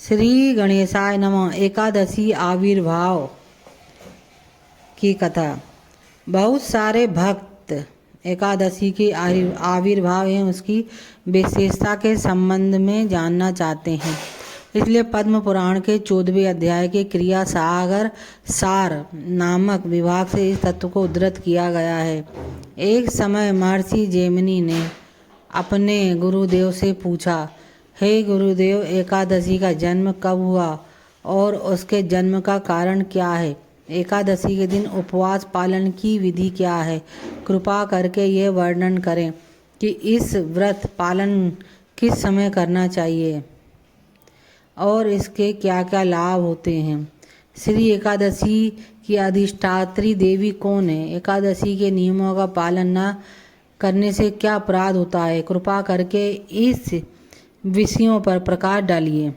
श्री गणेशाय नमः। एकादशी आविर्भाव की कथा। बहुत सारे भक्त एकादशी के आविर्भाव एवं उसकी विशेषता के संबंध में जानना चाहते हैं, इसलिए पद्म पुराण के 14वें अध्याय के क्रिया सागर सार नामक विभाग से इस तत्व को उद्धृत किया गया है। एक समय महर्षि जैमिनी ने अपने गुरुदेव से पूछा, हे गुरुदेव, एकादशी का जन्म कब हुआ और उसके जन्म का कारण क्या है? एकादशी के दिन उपवास पालन की विधि क्या है? कृपा करके यह वर्णन करें कि इस व्रत पालन किस समय करना चाहिए और इसके क्या क्या लाभ होते हैं। श्री एकादशी की अधिष्ठात्री देवी कौन है? एकादशी के नियमों का पालन न करने से क्या अपराध होता है? कृपा करके इस विषयों पर प्रकाश डालिए।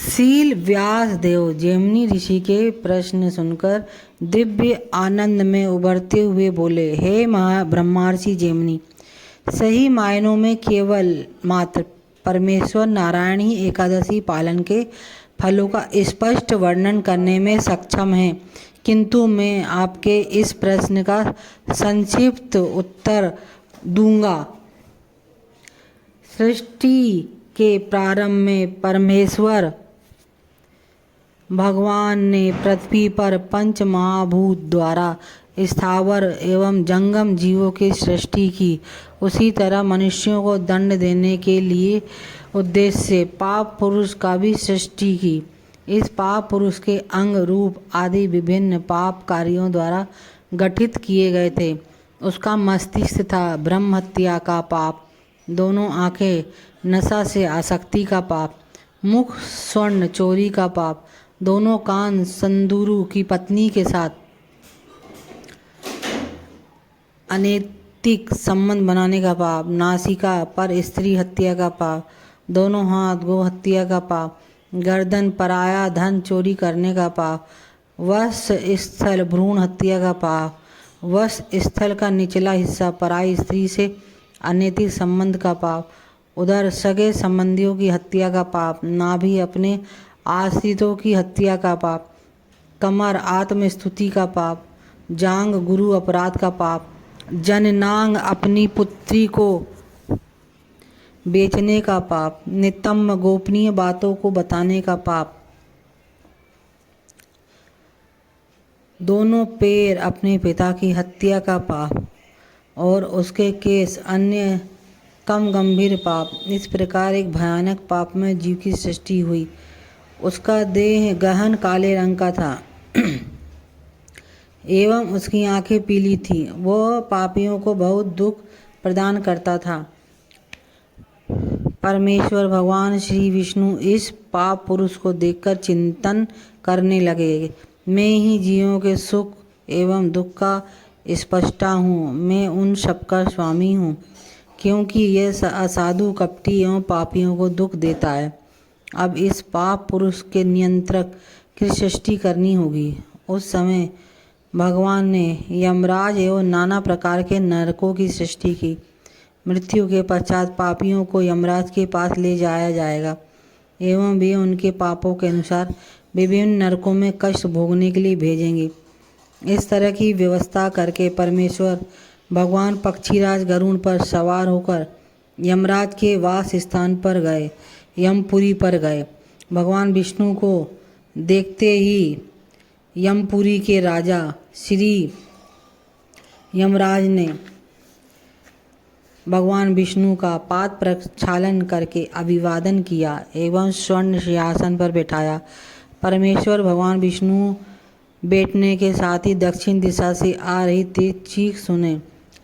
शील व्यास देव जैमिनी ऋषि के प्रश्न सुनकर दिव्य आनंद में उभरते हुए बोले, हे ब्रह्मर्षि जैमिनी, सही मायनों में केवल मात्र परमेश्वर नारायण ही एकादशी पालन के फलों का स्पष्ट वर्णन करने में सक्षम है, किंतु मैं आपके इस प्रश्न का संक्षिप्त उत्तर दूंगा। सृष्टि के प्रारंभ में परमेश्वर भगवान ने पृथ्वी पर पंच महाभूत द्वारा स्थावर एवं जंगम जीवों की सृष्टि की। उसी तरह मनुष्यों को दंड देने के लिए उद्देश्य से पाप पुरुष का भी सृष्टि की। इस पाप पुरुष के अंग रूप आदि विभिन्न पाप कार्यों द्वारा गठित किए गए थे। उसका मस्तिष्क था ब्रह्म हत्या का पाप, दोनों आंखें नशा से आसक्ति का पाप, मुख स्वर्ण चोरी का पाप, दोनों कान संदूरू की पत्नी के साथ अनैतिक संबंध बनाने का पाप, नासिका पर स्त्री हत्या का पाप, दोनों हाथ गो हत्या का पाप, गर्दन पराया धन चोरी करने का पाप, वश स्थल भ्रूण हत्या का पाप, वश स्थल का निचला हिस्सा पराई स्त्री से अनैतिक संबंध का पाप, उधर सगे संबंधियों की हत्या का पाप, नाभि अपने आश्रितों की हत्या का पाप, कमर आत्मस्तुति का पाप, जांग गुरु अपराध का पाप, जननांग अपनी पुत्री को बेचने का पाप, नितम्ब गोपनीय बातों को बताने का पाप, दोनों पैर अपने पिता की हत्या का पाप और उसके केस अन्य कम गंभीर पाप। इस प्रकार एक भयानक पाप में जीव की सृष्टि हुई। उसका देह गहन काले रंग का था एवं उसकी आंखें पीली थी। वह पापियों को बहुत दुख प्रदान करता था। परमेश्वर भगवान श्री विष्णु इस पाप पुरुष को देखकर चिंतन करने लगे, मैं ही जीवों के सुख एवं दुख का स्पष्टा हूँ, मैं उन सबका स्वामी हूँ, क्योंकि यह असाधु कपटी एवं पापियों को दुख देता है। अब इस पाप पुरुष के नियंत्रक की सृष्टि करनी होगी। उस समय भगवान ने यमराज एवं नाना प्रकार के नरकों की सृष्टि की। मृत्यु के पश्चात पापियों को यमराज के पास ले जाया जाएगा एवं वे उनके पापों के अनुसार विभिन्न नरकों में कष्ट भोगने के लिए भेजेंगे। इस तरह की व्यवस्था करके परमेश्वर भगवान पक्षीराज गरुड़ पर सवार होकर यमराज के वास स्थान पर गए, यमपुरी पर गए। भगवान विष्णु को देखते ही यमपुरी के राजा श्री यमराज ने भगवान विष्णु का पाद प्रक्षालन करके अभिवादन किया एवं स्वर्ण सिंहासन पर बैठाया। परमेश्वर भगवान विष्णु बैठने के साथ ही दक्षिण दिशा से आ रही तेज चीख सुने।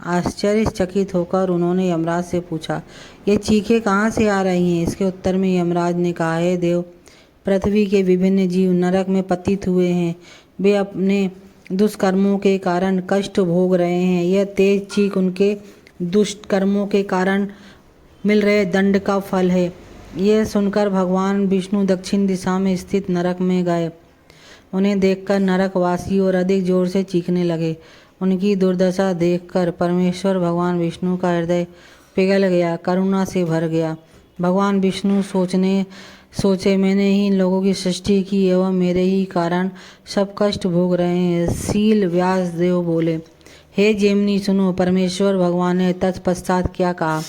आश्चर्यचकित होकर उन्होंने यमराज से पूछा, ये चीखें कहाँ से आ रही हैं? इसके उत्तर में यमराज ने कहा, हे देव, पृथ्वी के विभिन्न जीव नरक में पतित हुए हैं, वे अपने दुष्कर्मों के कारण कष्ट भोग रहे हैं। यह तेज चीख उनके दुष्कर्मों के कारण मिल रहे दंड का फल है। यह सुनकर भगवान विष्णु दक्षिण दिशा में स्थित नरक में गए। उन्हें देखकर नरकवासी और अधिक जोर से चीखने लगे। उनकी दुर्दशा देखकर परमेश्वर भगवान विष्णु का हृदय पिघल गया, करुणा से भर गया। भगवान विष्णु सोचे मैंने ही इन लोगों की सृष्टि की एवं मेरे ही कारण सब कष्ट भोग रहे हैं। शील व्यास देव बोले, हे जेमिनी सुनो, परमेश्वर भगवान ने तत्पश्चात क्या कहा।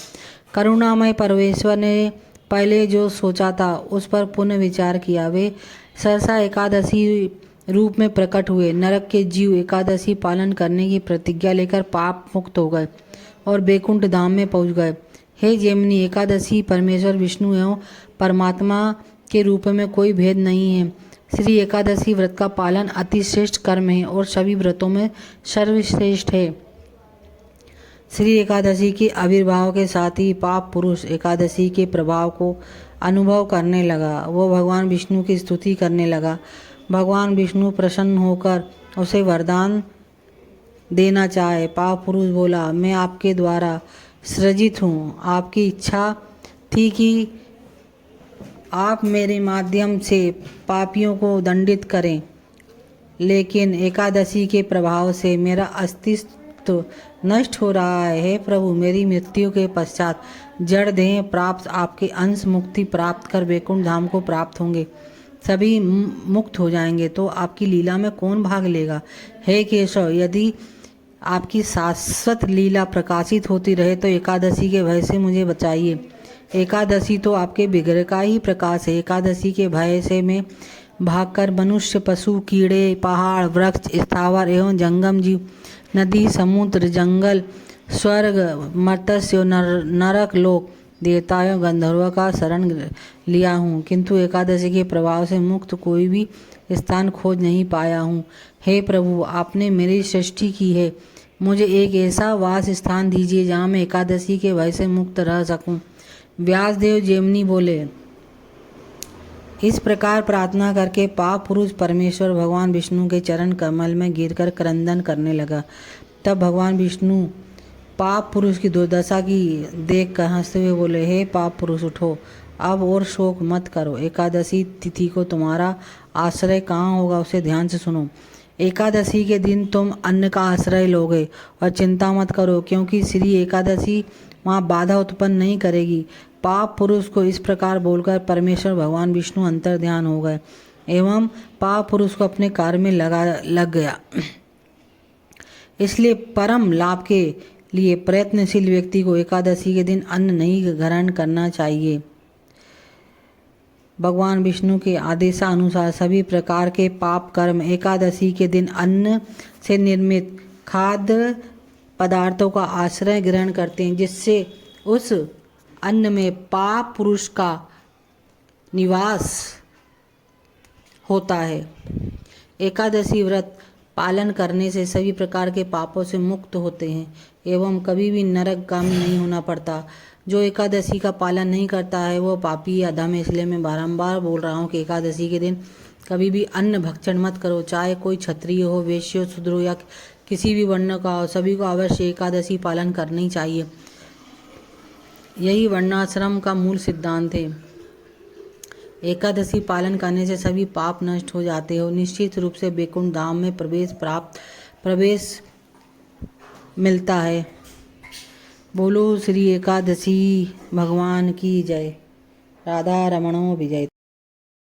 करुणामय परमेश्वर ने पहले जो सोचा था उस पर पुनः विचार किया। वे सहसा एकादशी रूप में प्रकट हुए। नरक के जीव एकादशी पालन करने की प्रतिज्ञा लेकर पाप मुक्त हो गए और बैकुंठ धाम में पहुंच गए। हे जेमिनी, एकादशी परमेश्वर विष्णु एवं परमात्मा के रूप में कोई भेद नहीं है। श्री एकादशी व्रत का पालन अति श्रेष्ठ कर्म है और सभी व्रतों में सर्वश्रेष्ठ है। श्री एकादशी के आविर्भाव के साथ ही पाप पुरुष एकादशी के प्रभाव को अनुभव करने लगा। वो भगवान विष्णु की स्तुति करने लगा। भगवान विष्णु प्रसन्न होकर उसे वरदान देना चाहे। पाप पुरुष बोला, मैं आपके द्वारा सृजित हूँ। आपकी इच्छा थी कि आप मेरे माध्यम से पापियों को दंडित करें, लेकिन एकादशी के प्रभाव से मेरा अस्तित्व नष्ट हो रहा है। हे प्रभु, मेरी मृत्यु के पश्चात जड़ देह प्राप्त आपके अंश मुक्ति प्राप्त कर वैकुंठ धाम को प्राप्त होंगे। सभी मुक्त हो जाएंगे तो आपकी लीला में कौन भाग लेगा। हे केशव, यदि आपकी शाश्वत लीला प्रकाशित होती रहे तो एकादशी के भय से मुझे बचाइए। एकादशी तो आपके विग्रह का ही प्रकाश है। एकादशी के भय से मैं भागकर मनुष्य, पशु, कीड़े, पहाड़, वृक्ष, स्थावर एवं जंगम जीव, नदी, समुद्र, जंगल, स्वर्ग, मर्त्य, नरक लोक, देवता एवं गंधर्व का शरण लिया हूँ, किंतु एकादशी के प्रभाव से मुक्त कोई भी स्थान खोज नहीं पाया हूँ। हे प्रभु, आपने मेरी सृष्टि की है, मुझे एक ऐसा वास स्थान दीजिए जहाँ मैं एकादशी के भय से मुक्त रह सकूं। व्यासदेव जेमिनी बोले, इस प्रकार प्रार्थना करके पाप पुरुष परमेश्वर भगवान विष्णु के चरण कमल में गिरकर क्रंदन करने लगा। तब भगवान विष्णु पाप पुरुष की दुर्दशा की देख कर हंसते हुए बोले, हे पाप पुरुष, उठो, अब और शोक मत करो। एकादशी तिथि को तुम्हारा आश्रय कहाँ होगा उसे ध्यान से सुनो। एकादशी के दिन तुम अन्न का आश्रय लोगे और चिंता मत करो, क्योंकि श्री एकादशी वहाँ बाधा उत्पन्न नहीं करेगी। पाप पुरुष को इस प्रकार बोलकर परमेश्वर भगवान विष्णु अंतर ध्यान हो गए एवं पाप पुरुष को अपने कार्य में लग गया। इसलिए परम लाभ के लिए प्रयत्नशील व्यक्ति को एकादशी के दिन अन्न नहीं ग्रहण करना चाहिए। भगवान विष्णु के आदेशानुसार सभी प्रकार के पाप कर्म एकादशी के दिन अन्न से निर्मित खाद्य पदार्थों का आश्रय ग्रहण करते हैं, जिससे उस अन्न में पाप पुरुष का निवास होता है। एकादशी व्रत पालन करने से सभी प्रकार के पापों से मुक्त होते हैं एवं कभी भी नरकगामी नहीं होना पड़ता। जो एकादशी का पालन नहीं करता है वो पापी या अधम है। इसलिए मैं बारंबार बोल रहा हूँ कि एकादशी के दिन कभी भी अन्न भक्षण मत करो, चाहे कोई क्षत्रिय हो, वैश्य हो, शूद्र हो या किसी भी वर्ण का हो, सभी को अवश्य एकादशी पालन करनी चाहिए। यही वर्णाश्रम का मूल सिद्धांत है। एकादशी पालन करने से सभी पाप नष्ट हो जाते हो। निश्चित रूप से वैकुंठ धाम में प्रवेश मिलता है। बोलो श्री एकादशी भगवान की जय। राधा रमणो विजय।